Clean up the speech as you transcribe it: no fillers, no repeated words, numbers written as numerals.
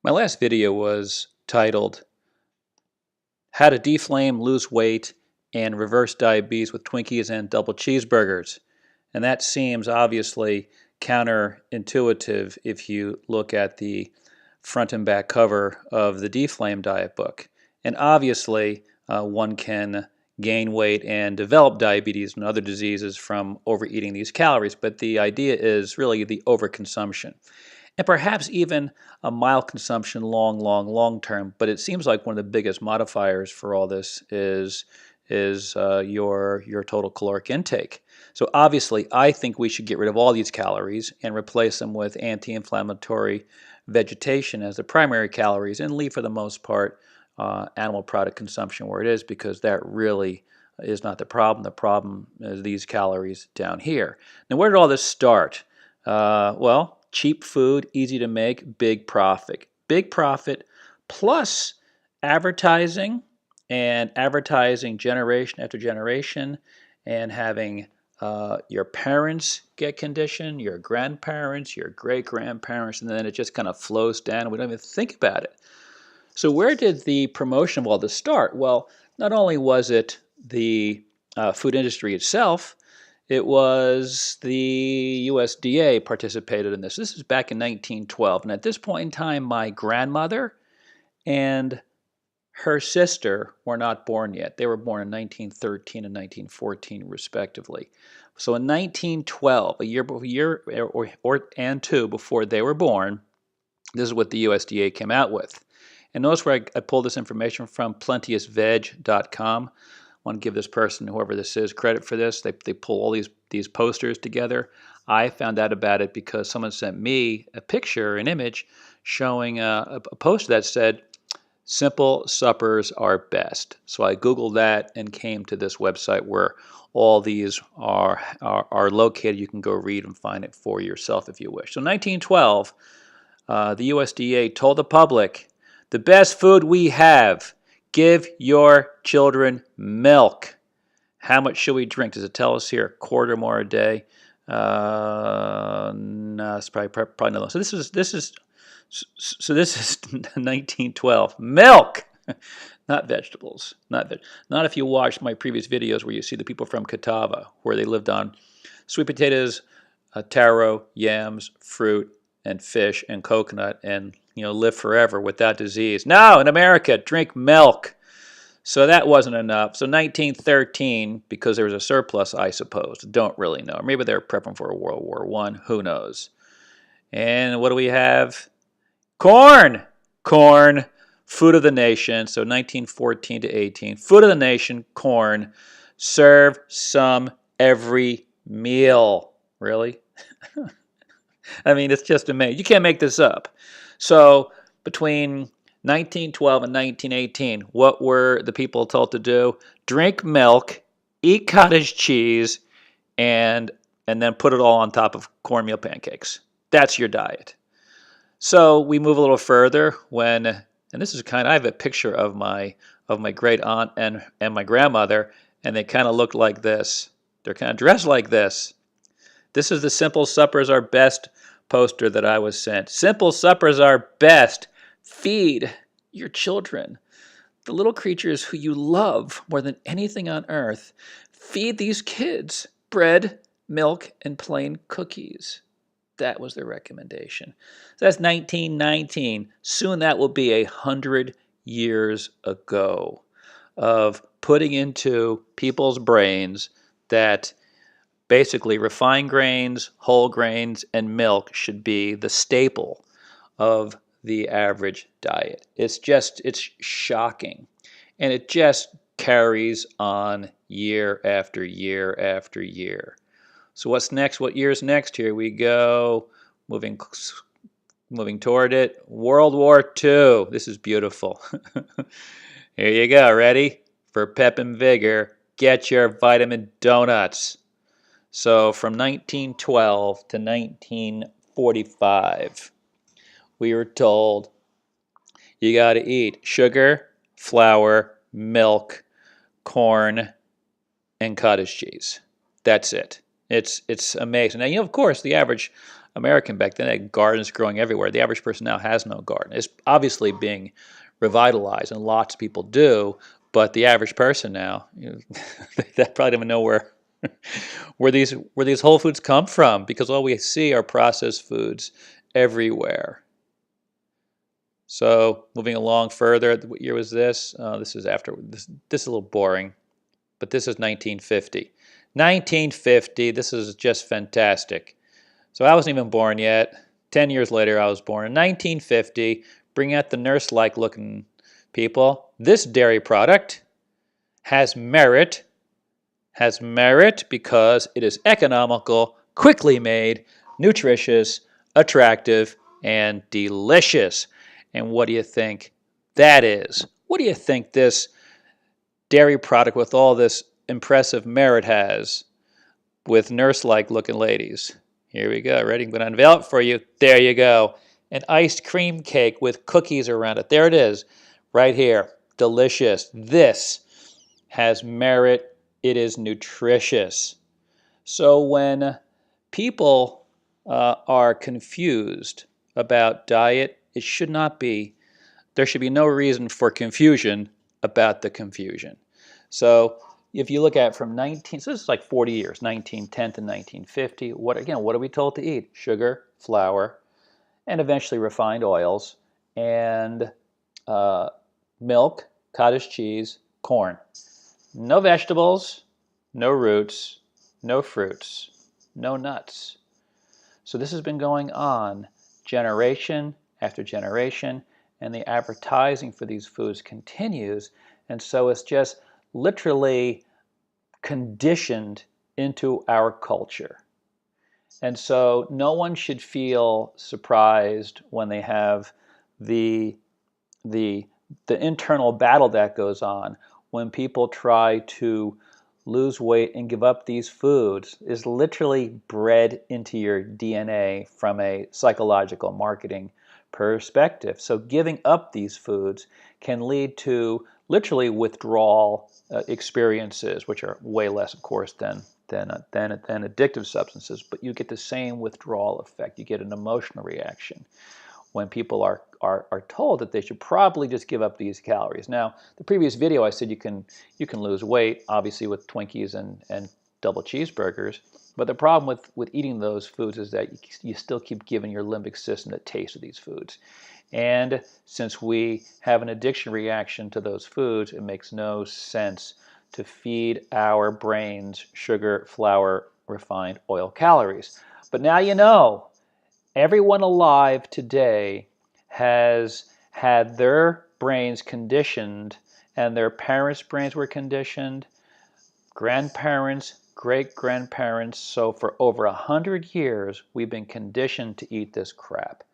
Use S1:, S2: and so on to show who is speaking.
S1: My last video was titled How to Deflame, Lose Weight, and Reverse Diabetes with Twinkies and Double Cheeseburgers. And that seems obviously counterintuitive if you look at the front and back cover of the DeFlame diet book. And obviously, one can gain weight and develop diabetes and other diseases from overeating these calories, but the idea is really the overconsumption. And perhaps even a mild consumption long term. But it seems like one of the biggest modifiers for all this is your total caloric intake. So obviously, I think we should get rid of all these calories and replace them with anti-inflammatory vegetation as the primary calories, and leave for the most part animal product consumption where it is, because that really is not the problem. The problem is these calories down here. Now, where did all this start? Well, cheap food, easy to make, big profit. Big profit plus advertising, and advertising generation after generation, and having your parents get conditioned, your grandparents, your great-grandparents, and then it just kind of flows down. We don't even think about it. So where did the promotion of all this start? Well, not only was it the food industry itself, it was the USDA participated in this. This is back in 1912. And at this point in time, my grandmother and her sister were not born yet. They were born in 1913 and 1914, respectively. So in 1912, a year and two before they were born, this is what the USDA came out with. And notice where I pulled this information from, plenteousveg.com. I want to give this person, whoever this is, credit for this. They pull all these posters together. I found out about it because someone sent me a picture, an image, showing a poster that said, "Simple suppers are best." So I Googled that and came to this website where all these are located. You can go read and find it for yourself if you wish. So 1912, the USDA told the public, the best food we have, give your children milk. How much should we drink? Does it tell us here? A quart more a day? No, it's probably not. So this is 1912. Milk, not vegetables. Not if you watched my previous videos where you see the people from Catawba, where they lived on sweet potatoes, taro, yams, fruit, and fish, and coconut, and live forever without disease. No, in America, drink milk. So that wasn't enough. So 1913, because there was a surplus, I suppose. Don't really know. Maybe they were prepping for a World War I. Who knows? And what do we have? Corn. Corn. Food of the nation. So 1914 to 18. Food of the nation, corn. Serve some every meal. Really? I mean, it's just amazing. You can't make this up. So between 1912 and 1918, what were the people told to do? Drink milk, eat cottage cheese, and then put it all on top of cornmeal pancakes. That's your diet. So we move a little further when, and this is I have a picture of my great aunt and my grandmother, and they kind of looked like this. They're kind of dressed like this. This is the Simple Suppers Are Best poster that I was sent. Simple suppers are best. Feed your children, the little creatures who you love more than anything on earth. Feed these kids bread, milk, and plain cookies. That was their recommendation. So that's 1919. Soon that will be 100 years ago of putting into people's brains that basically refined grains, whole grains, and milk should be the staple of the average diet. It's shocking. And it just carries on year after year after year. So what's next? What year's next? Here we go. Moving toward it. World War II. This is beautiful. Here you go. Ready? For pep and vigor, get your vitamin donuts. So from 1912 to 1945, we were told you got to eat sugar, flour, milk, corn, and cottage cheese. That's it. It's amazing. Now, of course, the average American back then had gardens growing everywhere. The average person now has no garden. It's obviously being revitalized, and lots of people do. But the average person now, they probably don't even know where these whole foods come from, because all we see are processed foods everywhere. So moving along further, what year was this? This is after this. This is a little boring, but this is 1950. 1950. This is just fantastic. So I wasn't even born yet. 10 years later, I was born in 1950. Bring out the nurse-like looking people. This dairy product has merit because it is economical, quickly made, nutritious, attractive, and delicious. And what do you think that is? What do you think this dairy product with all this impressive merit has with nurse-like looking ladies? Here we go. Ready? I'm going to unveil it for you. There you go. An iced cream cake with cookies around it. There it is. Right here. Delicious. This has merit. It is nutritious. So when people are confused about diet, it should not be. There should be no reason for confusion about the confusion. So if you look at from so this is like 40 years, 1910 to 1950. What are we told to eat? Sugar, flour, and eventually refined oils, and milk, cottage cheese, corn. No vegetables, no roots, no fruits, no nuts. So this has been going on generation after generation, and the advertising for these foods continues, and so it's just literally conditioned into our culture. And so no one should feel surprised when they have the internal battle that goes on when people try to lose weight and give up these foods. Is literally bred into your DNA from a psychological marketing perspective. So giving up these foods can lead to literally withdrawal experiences, which are way less, of course, than addictive substances, but you get the same withdrawal effect. You get an emotional reaction when people are told that they should probably just give up these calories. Now, the previous video I said you can lose weight, obviously, with Twinkies and double cheeseburgers, but the problem with eating those foods is that you still keep giving your limbic system the taste of these foods. And since we have an addiction reaction to those foods, it makes no sense to feed our brains sugar, flour, refined oil calories. But now you know. Everyone alive today has had their brains conditioned, and their parents' brains were conditioned, grandparents, great-grandparents. So for over 100 years, we've been conditioned to eat this crap.